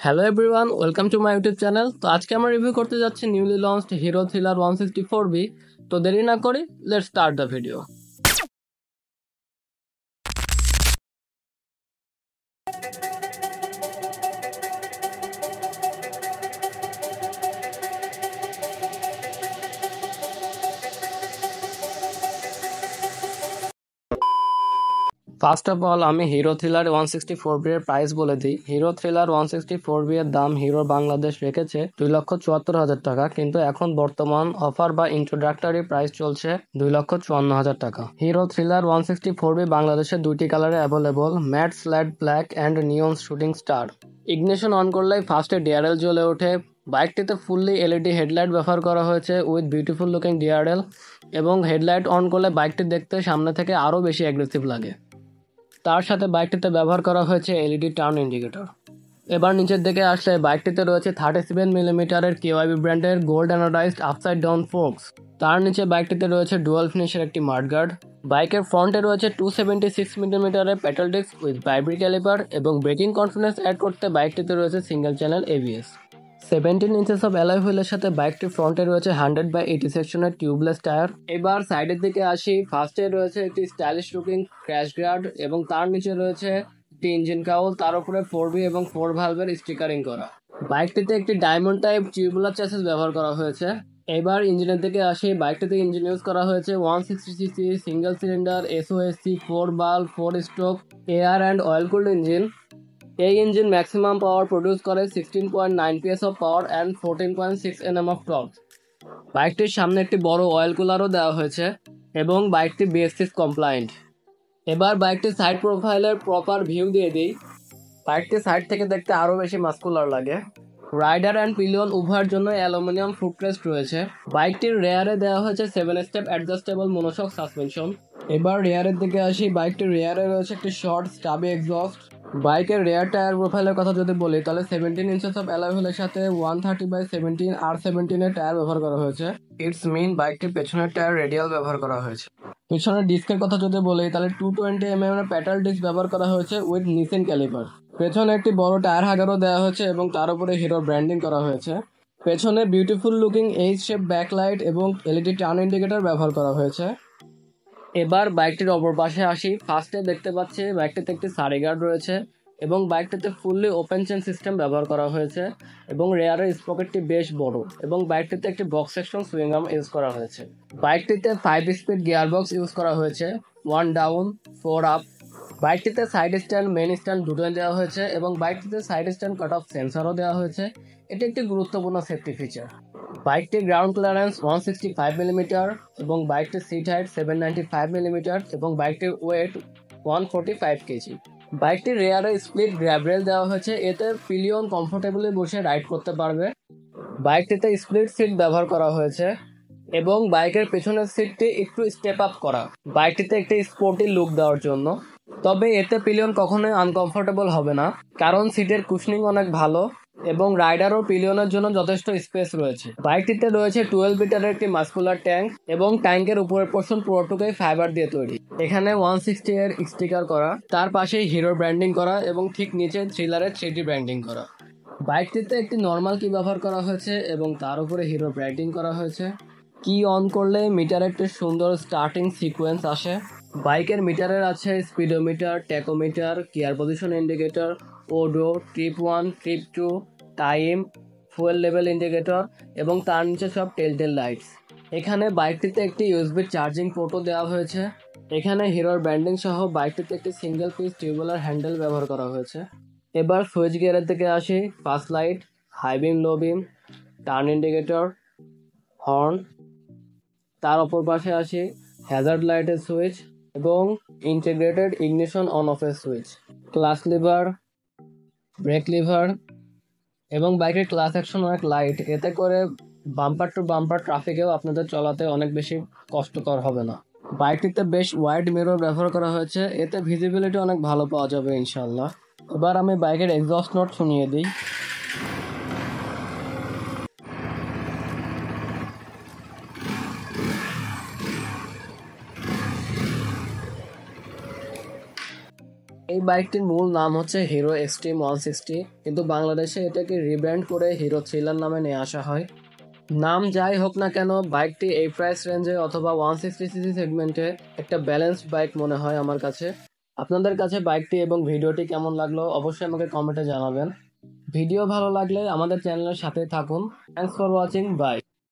Hello everyone, welcome to my YouTube channel. তো আজকে আমরা রিভিউ করতে যাচ্ছি newly launched hero thriller 164B। তো দেরি না করি, let's start the video. First of all আমি হিরো থ্রিলার 164B এর প্রাইস বলে দিই। হিরো থ্রিলার 164B এর দাম হিরো বাংলাদেশ রেখেছে 2,74,000 টাকা, কিন্তু এখন বর্তমান অফার বা ইন্ট্রোডাক্টরি প্রাইস চলছে 2,54,000 টাকা। হিরো থ্রিলার 164B বাংলাদেশে দুইটি কালারে available, matte slate black and neon shooting star. Ignition on করলেই ফার্স্টে ডিআরএল জ্বলে ওঠে। বাইকটিতে ফুললি এলইডি হেডলাইট ব্যবহার করা হয়েছে উইথ বিউটিফুল লুকিং ডিআরএল, এবং হেডলাইট অন করলে বাইকটি দেখতে সামনে থেকে আরও বেশি অ্যাগ্রেসিভ লাগে। তার সাথে বাইকটিতে ব্যবহার করা হয়েছে এলইডি টার্ন ইন্ডিকেটর। এবার নিচের দিকে আসলে বাইকটিতে রয়েছে 37mm কেওয়াইবি ব্র্যান্ডের gold anodised upside down Forks. তার নিচে বাইকটিতে রয়েছে ডুয়াল ফিনিশের একটি মাডগার্ড। বাইকের ফ্রন্টে রয়েছে 276mm petal disc with ByBre caliper, এবং ব্রেকিং কনফিডেন্স অ্যাড করতে বাইকটিতে রয়েছে single channel ABS. 17 inches of alloy হুইলের সাথে বাইকটির ফ্রন্টে রয়েছে 100/80 সেকশনের টিউবলেস টায়ার। এবার সাইডের দিকে আসি, ফার্স্টে রয়েছে একটি স্টাইলিশ লুকিং ক্র্যাশ গার্ড, এবং তার নিচে রয়েছে একটি ইঞ্জিন কাউল, তার উপরে 4B এবং 4 ভালভের স্টিকারিং করা। বাইকটিতে একটি ডায়মন্ড টাইপ টিউবুলার চ্যাসিস ব্যবহার করা হয়েছে। এবার ইঞ্জিনের দিকে আসি, বাইকটিতে ইঞ্জিন ইউজ করা হয়েছে 160cc single cylinder SOSC 4 bulb 4 stroke air and oil cooled engine. এই ইঞ্জিন ম্যাক্সিমাম পাওয়ার প্রডিউস করে 16.9 PS of power and 14.6 Nm of torque. বাইকটির সামনে একটি বড় অয়েল কুলারও দেওয়া হয়েছে, এবং বাইকটি BS6 কমপ্লায়েন্ট। এবার বাইকটির সাইড প্রোফাইলের প্রপার ভিউ দিয়ে দিই। বাইকটি সাইড থেকে দেখতে আরও বেশি মাস্কুলার লাগে। রাইডার অ্যান্ড পিলিয়ন উভয়ের জন্য অ্যালুমিনিয়াম ফুটরেস্ট রয়েছে। বাইকটির রেয়ারে দেওয়া হয়েছে 7 স্টেপ অ্যাডজাস্টেবল মনোশক সাসপেনশন। এবার রেয়ারের দিকে আসি, বাইকটির রেয়ারে রয়েছে একটি শর্ট স্টাবি এক্সস্ট। বাইকের রেয়ার টায়ার প্রোফাইলের কথা যদি বলি, তাহলে 17 ইঞ্চেস অফ অ্যালয় হুইলের সাথে 130/17 R17 এর টায়ার ব্যবহার করা হয়েছে। ইটস মিন বাইকটির পেছনের টায়ার রেডিয়াল ব্যবহার করা হয়েছে। পেছনের ডিস্কের কথা যদি বলি, তাহলে 220mm এর প্যাটাল ডিস্ক ব্যবহার করা হয়েছে উইথ নিসেন ক্যালিপার। পেছনে একটি বড় টায়ার হাগারও দেওয়া হয়েছে, এবং তার উপরে হিরোর ব্র্যান্ডিং করা হয়েছে। পেছনে beautiful looking H shape backlight এবং এলইডি টার্ন ইন্ডিকেটর ব্যবহার করা হয়েছে। এবার বাইকটির অপর পাশে আসি, ফার্স্টে দেখতে পাচ্ছি বাইকটিতে একটি সারি গার্ড রয়েছে, এবং বাইকটিতে ফুললি ওপেন চেন সিস্টেম ব্যবহার করা হয়েছে, এবং রেয়ারের স্পকেটটি বেশ বড়, এবং বাইকটিতে একটি box section swing arm use করা হয়েছে। বাইকটিতে 5 স্পিড গিয়ার বক্স ইউজ করা হয়েছে, 1 ডাউন 4 আপ। বাইকটিতে সাইড স্ট্যান্ড মেন স্ট্যান্ড দুটোই দেওয়া হয়েছে, এবং বাইকটিতে সাইড স্ট্যান্ড কাট অফ সেন্সারও দেওয়া হয়েছে। এটি একটি গুরুত্বপূর্ণ সেফটি ফিচার। বাইকটির গ্রাউন্ড ক্লিয়ারেন্স 165mm, এবং বাইকটির সিট হাইট 795mm, এবং বাইকটির ওয়েট 145 কেজি। বাইকটির রেয়ারে স্প্লিট গ্র্যাব রেল দেওয়া হয়েছে, এতে পিলিয়ন কমফোর্টেবলি বসে রাইড করতে পারবে। বাইকটিতে স্প্লিট সিট ব্যবহার করা হয়েছে, এবং বাইকের পেছনের সিটটি একটু স্টেপ আপ করা বাইকটিতে একটি স্পোর্টি লুক দেওয়ার জন্য। তবে এতে পিলিয়ন কখনোই আনকমফোর্টেবল হবে না, কারণ সিটের কুশনিং অনেক ভালো, এবং রাইডার ও পিলিয়নের জন্য যথেষ্ট স্পেস রয়েছে। বাইকটিতে রয়েছে 12 লিটারের একটি মাস্কুলার ট্যাঙ্ক, এবং ট্যাঙ্কের উপরের পোর্শন পুরোটুকুই ফাইবার দিয়ে তৈরি। এখানে 160 এর স্টিকার করা, তার পাশেই হিরোর ব্র্যান্ডিং করা, এবং ঠিক নিচে থ্রিলারের 3D ব্র্যান্ডিং করা। বাইকটিতে একটি নর্মাল কি ব্যবহার করা হয়েছে, এবং তার উপরে হিরোর ব্র্যান্ডিং করা হয়েছে। কি অন করলে মিটারে একটি সুন্দর স্টার্টিং সিকোয়েন্স আসে। বাইকের মিটারের আছে speedometer, tachometer, gear position indicator, Odoo, trip 1, trip 2, time, fuel level indicator, এবং তার নিচে সব টেল লাইটস। এখানে বাইকটিতে একটি ইউএসবি চার্জিং পোর্টও দেওয়া হয়েছে। এখানে হিরোর ব্র্যান্ডিং সহ বাইকটিতে একটি সিঙ্গেল পিস টিউবুলার হ্যান্ডেল ব্যবহার করা হয়েছে। এবার সুইচ গিয়ারের দিকে আসি, fast light, high beam, low beam, turn indicator, horn. তার অপর পাশে আসি হ্যাজার্ড লাইটের সুইচ, এবং ইন্টিগ্রেটেড ইগনিশন অন অফের switch, clutch lever, brake lever, এবং বাইকের ক্লাস অ্যাকশন অনেক লাইট, এতে করে বাম্পার টু বাম্পার ট্রাফিকেও আপনাদের চলাতে অনেক বেশি কষ্টকর হবে না। বাইকটিতে বেশ ওয়াইড মিরর ব্যবহার করা হয়েছে, এতে ভিজিবিলিটি অনেক ভালো পাওয়া যাবে ইনশাল্লাহ। এবার আমি বাইকের এক্সস্ট নোট শুনিয়ে দিই। এই বাইকটির মূল নাম হচ্ছে হিরো এক্সট্রিম 160, কিন্তু বাংলাদেশে এটাকে রিব্র্যান্ড করে হিরো থ্রিলার নামে নিয়ে আসা হয়। নাম যাই হোক না কেন, বাইকটি এই প্রাইস রেঞ্জে অথবা 160cc সেগমেন্টে একটা ব্যালেন্সড বাইক মনে হয় আমার কাছে। আপনাদের কাছে বাইকটি এবং ভিডিওটি কেমন লাগলো অবশ্যই আমাকে কমেন্টে জানাবেন। ভিডিও ভালো লাগলে আমাদের চ্যানেলের সাথে থাকুন। Thanks for watching, by.